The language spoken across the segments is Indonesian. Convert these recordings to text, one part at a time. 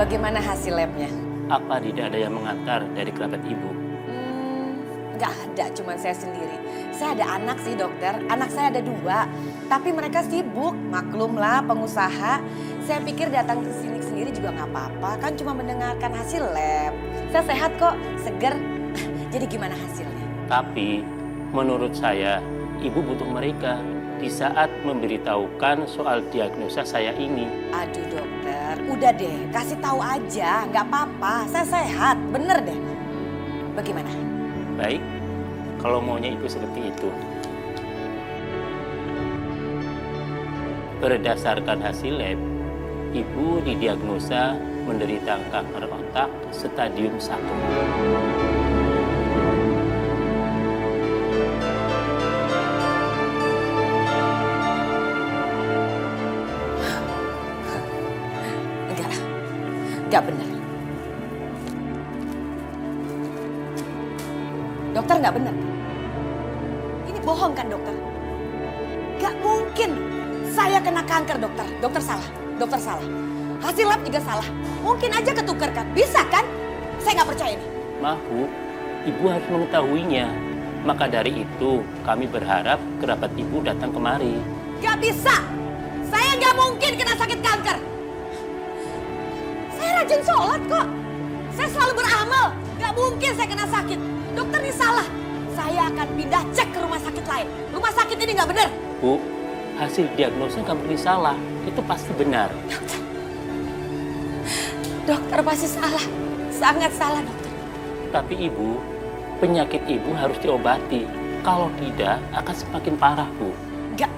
Bagaimana hasil labnya? Apa tidak ada yang mengantar dari kerabat ibu? Nggak ada, cuman saya sendiri. Saya ada anak sih dokter, anak saya ada 2. Tapi mereka sibuk, maklumlah pengusaha. Saya pikir datang ke sini sendiri juga nggak apa-apa, kan cuma mendengarkan hasil lab. Saya sehat kok, seger. Jadi gimana hasilnya? Tapi menurut saya, ibu butuh mereka di saat memberitahukan soal diagnosa saya ini. Aduh dokter, udah deh, kasih tahu aja, nggak apa-apa. Saya sehat, bener deh. Bagaimana? Baik, kalau maunya ibu seperti itu. Berdasarkan hasil lab, ibu didiagnosa menderita kanker otak stadium 1. Enggak benar. Dokter nggak benar. Ini bohong kan dokter? Nggak mungkin saya kena kanker dokter. Dokter salah. Dokter salah. Hasil lab juga salah. Mungkin aja ketukar kan? Bisa kan? Saya nggak percaya ini. Mahu, ibu harus mengetahuinya. Maka dari itu kami berharap kerabat ibu datang kemari. Nggak bisa. Saya nggak mungkin kena sakit kanker. Saya rajin sholat kok. Saya selalu beramal. Nggak mungkin saya kena sakit. Dokter ini salah. Saya akan pindah cek ke rumah sakit lain. Rumah sakit ini nggak benar. Bu, hasil diagnosa kamu ini salah. Itu pasti benar. Dokter pasti salah. Sangat salah dokter. Tapi ibu, penyakit ibu harus diobati. Kalau tidak akan semakin parah, Bu. Nggak.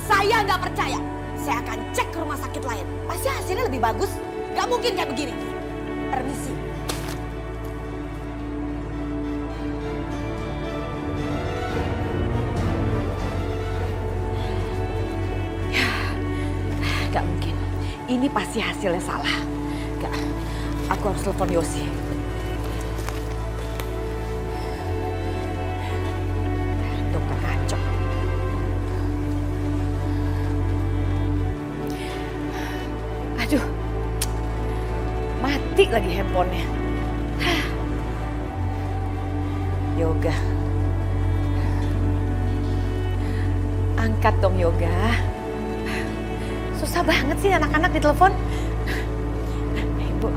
Saya nggak percaya. Saya akan cek ke rumah sakit lain. Pasti hasilnya lebih bagus. Nggak mungkin kayak begini. Permisi. Nggak mungkin. Ini pasti hasilnya salah. Nggak. Aku harus telepon Yosi. Dokter kacau. Aduh. Mati lagi handphonenya. Yoga. Angkat dong Yoga. Susah banget sih anak-anak ditelepon. Ibu.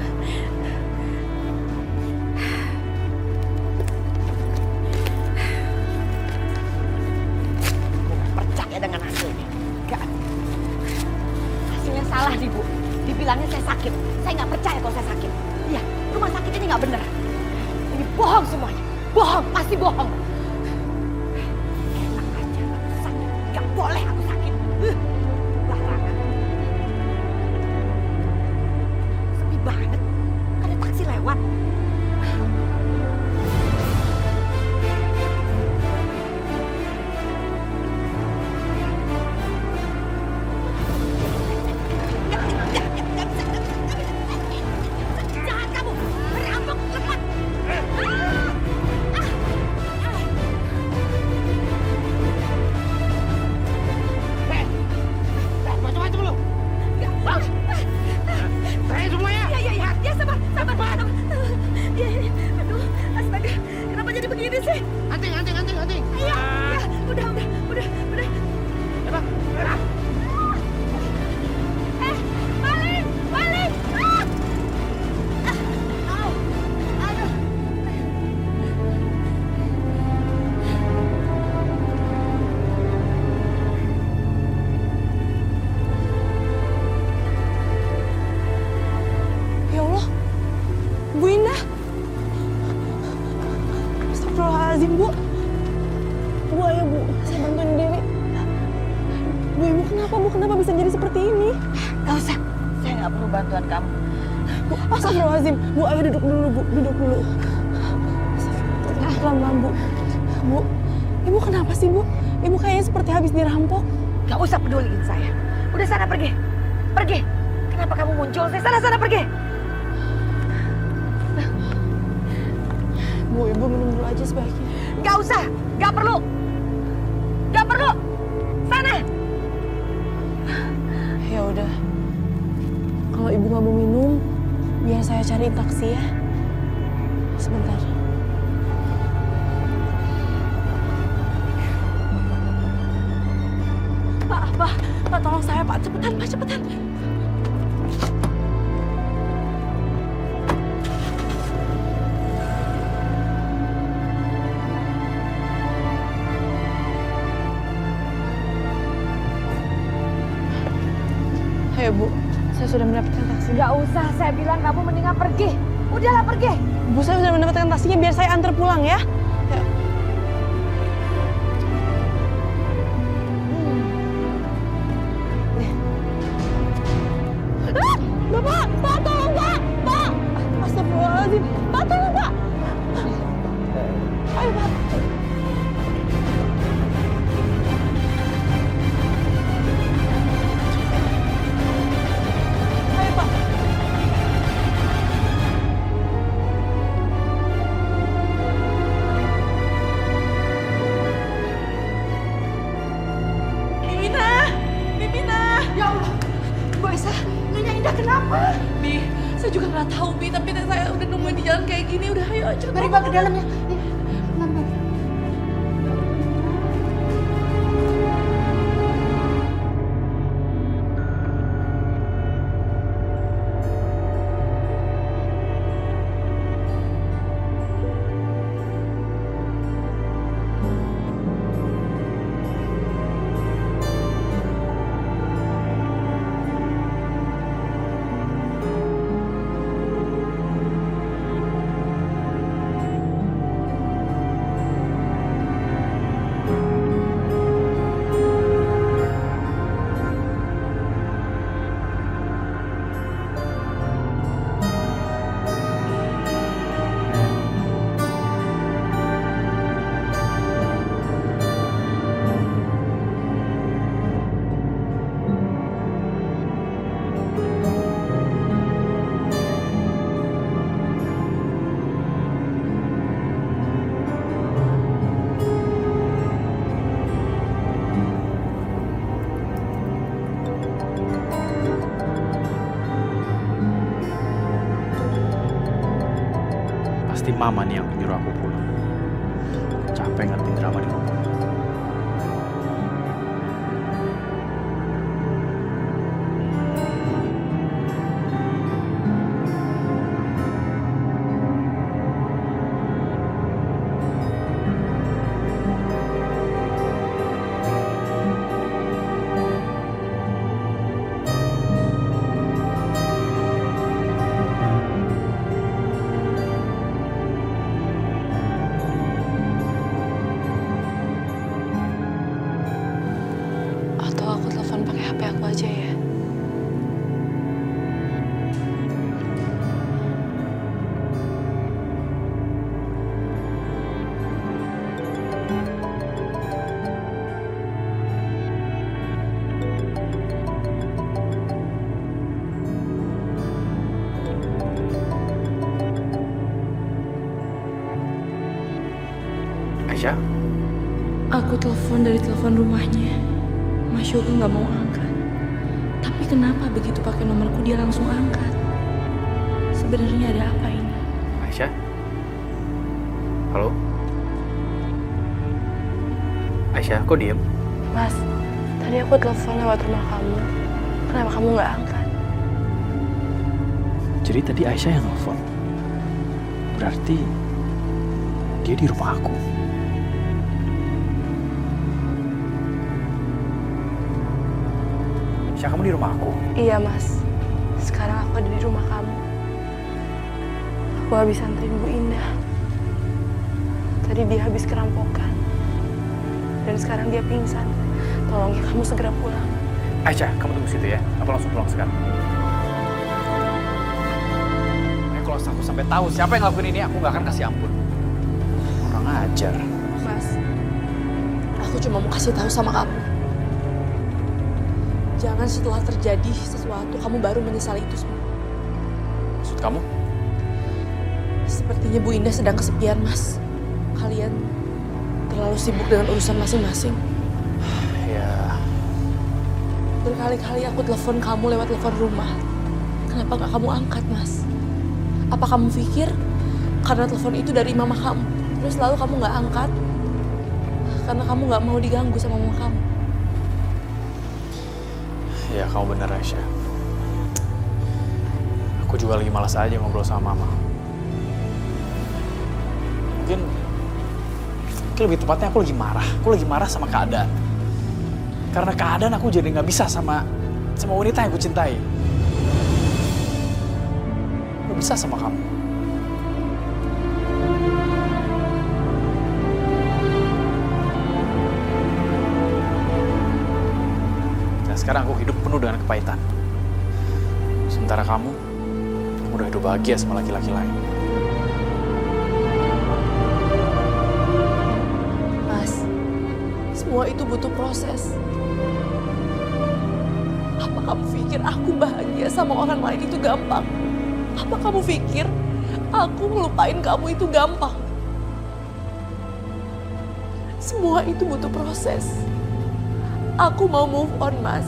Bukan percaya dengan hasilnya. Enggak. Hasilnya salah nih Bu. Dibilangnya saya sakit. Saya nggak percaya kalau saya sakit. Iya, rumah sakit ini nggak benar. Ini bohong semuanya. Bohong, pasti bohong. Enak aja aku sakit. Nggak boleh aku sakit. Barangan. Sepi banget. Ada taksi lewat. Jahat kamu. Berampok cepat. Macam-macam lu. Saya semuanya. Iya. Ya, sabar. Iya. Aduh, astaga. Kenapa jadi begini sih? Anting. Iya. Udah. Apa? Balik. Aduh. Ya Allah, Bu Indah. Astagfirullahaladzim, Bu. Bu, ayo Bu, saya bantuin Dewi. Bu, Ibu kenapa, Bu? Kenapa bisa jadi seperti ini? Gak usah. Saya nggak perlu bantuan kamu. Bu, astagfirullahaladzim. Bu, ayo duduk dulu, Bu. Duduk dulu. Astagfirullah. Pelan-pelan, Bu. Bu, Ibu kenapa sih, Bu? Ibu kayaknya seperti habis dirampok. Gak usah peduliin saya. Udah sana pergi. Kenapa kamu muncul sih? Sana pergi. Bu, Ibu minum dulu aja sebaiknya. Gak usah. Gak perlu. Sana. Ya udah. Kalau Ibu nggak mau minum, Biar saya cari taksi ya. Sebentar. Pak, tolong saya, Pak. Cepetan, Pak, cepetan. Ayo, Bu. Saya sudah mendapatkan taksi. Nggak usah, saya bilang kamu mendingan pergi. Udahlah pergi. Bu, saya sudah mendapatkan taksinya, biar saya antar pulang ya. Ya. Bapak, Pak, tolong Pak, Pak. Astagfirullahaladzim, Pak, tolong Pak. Ayo Pak. Ayo Pak. Mimina, Mimina. Ya Allah, Bu Aisyah, Nyonya Indah kenapa? Bi, saya juga nggak tahu Bi, tapi saya udah nungguin di jalan kayak gini, udah ayo cepet. Mari Pak ke dalamnya. Pasti mama nih yang menyuruh aku pulang. Capek ngerti drama di rumah. Atau aku telepon pakai HP aku aja ya. Aisyah, Aku telepon dari telepon rumahnya. Mas Yoga nggak mau angkat. Tapi kenapa begitu pakai nomorku dia langsung angkat? Sebenarnya ada apa ini? Aisyah. Halo? Aisyah, kok diem? Mas, tadi aku telepon lewat rumah kamu. Kenapa kamu nggak angkat? Jadi tadi Aisyah yang nelfon. Berarti dia di rumah aku. Aisyah, kamu di rumah aku? Iya, Mas. Sekarang aku ada di rumah kamu. Aku habis anterin Bu Indah. Tadi dia habis kerampokan. Dan sekarang dia pingsan. Tolong ya kamu segera pulang. Aisyah, kamu tunggu situ ya. Aku langsung pulang sekarang. Kalau aku sampai tahu siapa yang ngelakuin ini, aku nggak akan kasih ampun. Orang ajar. Mas, aku cuma mau kasih tahu sama kamu. Jangan setelah terjadi sesuatu, kamu baru menyesali itu semua. Maksud kamu? Sepertinya Bu Indah sedang kesepian, Mas. Kalian terlalu sibuk dengan urusan masing-masing. Ya, Berkali-kali aku telepon kamu lewat telepon rumah. Kenapa nggak kamu angkat, Mas? Apa kamu pikir karena telepon itu dari mama kamu, terus lalu kamu nggak angkat karena kamu nggak mau diganggu sama mama kamu? Ya, kamu bener, Aisyah. Aku juga lagi malas aja ngobrol sama mama. Mungkin lebih tepatnya aku lagi marah. Aku lagi marah sama keadaan. Karena keadaan aku jadi nggak bisa sama wanita yang aku cintai. Aku bisa sama kamu. Dan sekarang aku hidup penuh dengan kepahitan. Sementara kamu udah hidup bahagia sama laki-laki lain. Mas, semua itu butuh proses. Apa kamu pikir aku bahagia sama orang lain itu gampang? Apa kamu pikir aku ngelupain kamu itu gampang? Semua itu butuh proses. Aku mau move on, Mas.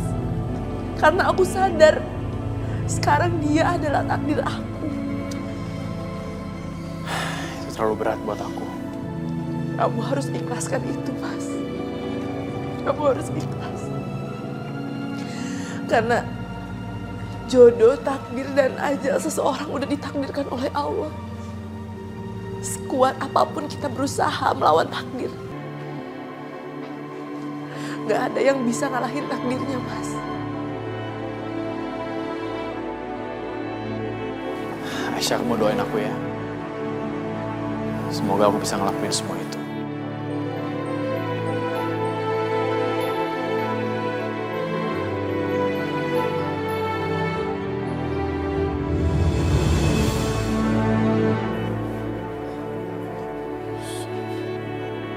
Karena aku sadar sekarang dia adalah takdir aku. Itu terlalu berat buat aku. Kamu harus ikhlaskan itu, Mas. Kamu harus ikhlas. Karena jodoh, takdir, dan ajal seseorang udah ditakdirkan oleh Allah. Sekuat apapun kita berusaha melawan takdir, gak ada yang bisa ngalahin takdirnya, Mas. Aisyah, kamu doain aku ya. Semoga aku bisa ngelakuin semua itu.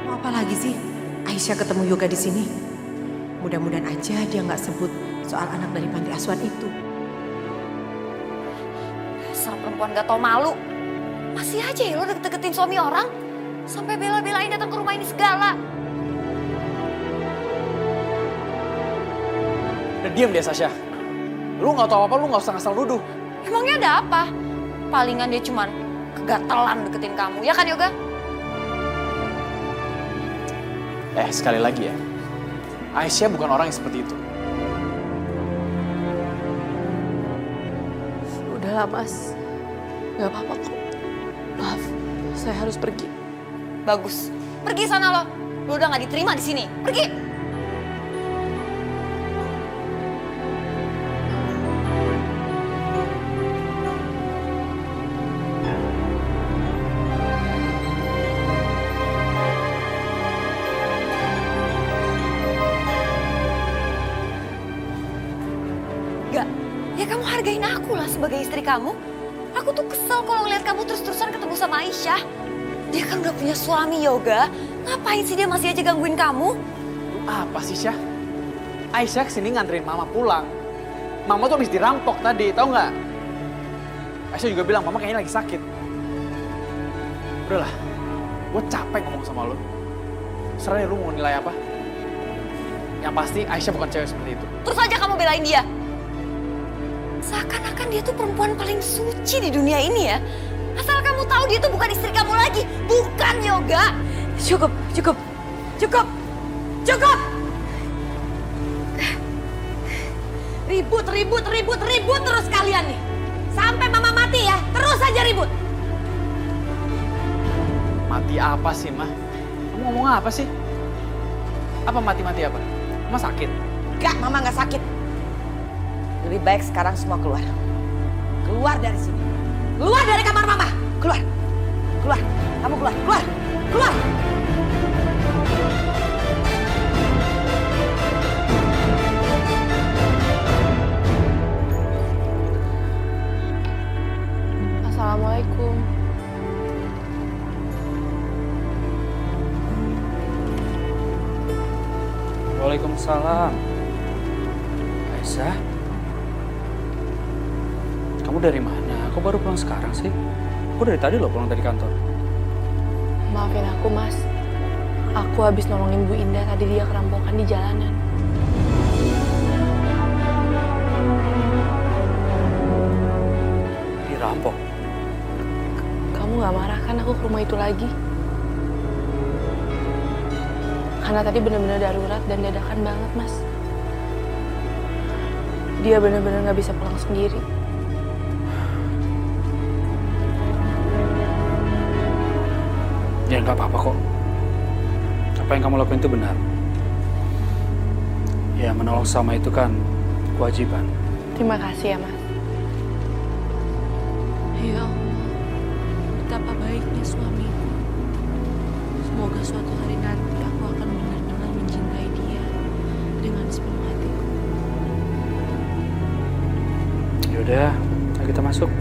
Mau apa lagi sih Aisyah ketemu Yoga di sini? Mudah-mudahan aja dia nggak sebut soal anak dari panti asuhan itu. Dasar perempuan gak tau malu. Masih aja ya lo deket-deketin suami orang. Sampai bela-belain datang ke rumah ini segala. Udah diam deh, Sasha. Lu nggak tahu apa, lu nggak usah ngasal nuduh. Emangnya ada apa? Palingan dia cuman kegatelan deketin kamu. Ya kan Yoga? Sekali lagi ya. Aisyah bukan orang yang seperti itu. Udahlah, Mas. Gak apa-apa kok. Maaf, saya harus pergi. Bagus. Pergi sana lo. Lo udah gak diterima di sini. Pergi. Gak. Ya kamu hargain aku lah sebagai istri kamu. Aku tuh kesel kalau ngeliat kamu terus-terusan ketemu sama Aisyah. Dia kan udah punya suami, Yoga. Ngapain sih dia masih aja gangguin kamu? Apa sih, Syah? Aisyah kesini nganterin mama pulang. Mama tuh habis dirampok tadi, tau nggak? Aisyah juga bilang, mama kayaknya lagi sakit. Udahlah, gue capek ngomong sama lo. Serah deh lu mau nilai apa. Yang pasti Aisyah bukan cewek seperti itu. Terus aja kamu belain dia. Seakan-akan dia tuh perempuan paling suci di dunia ini ya. Asal kamu tahu dia tuh bukan istri kamu lagi. Bukan, Yoga. Cukup, cukup, cukup, cukup. Ribut, ribut, ribut, ribut terus kalian nih. Sampai mama mati ya, terus aja ribut. Mati apa sih, Mah? Kamu ngomong apa sih? Apa mati-mati apa? Mama sakit? Enggak, mama nggak sakit. Lebih baik sekarang semua keluar. Keluar dari sini. Keluar dari kamar mama. Keluar. Keluar. Kamu keluar. Keluar. Keluar. Assalamualaikum. Waalaikumsalam. Aisyah? Kamu dari mana? Aku baru pulang sekarang sih. Aku dari tadi loh pulang dari kantor. Maafin aku, Mas. Aku habis nolongin Bu Indah tadi dia kerampokan di jalanan. Dirampok? nggak marah kan aku ke rumah itu lagi? Karena tadi bener-bener darurat dan dadakan banget, Mas. Dia bener-bener nggak bisa pulang sendiri. Ya nggak apa-apa kok. Apa yang kamu lakukan itu benar. Ya menolong sama itu kan kewajiban. Terima kasih ya, Mas. Ya Allah, betapa baiknya suamiku. Semoga suatu hari nanti aku akan benar-benar mencintai dia dengan sepenuh hatiku. Yaudah, ayo kita masuk.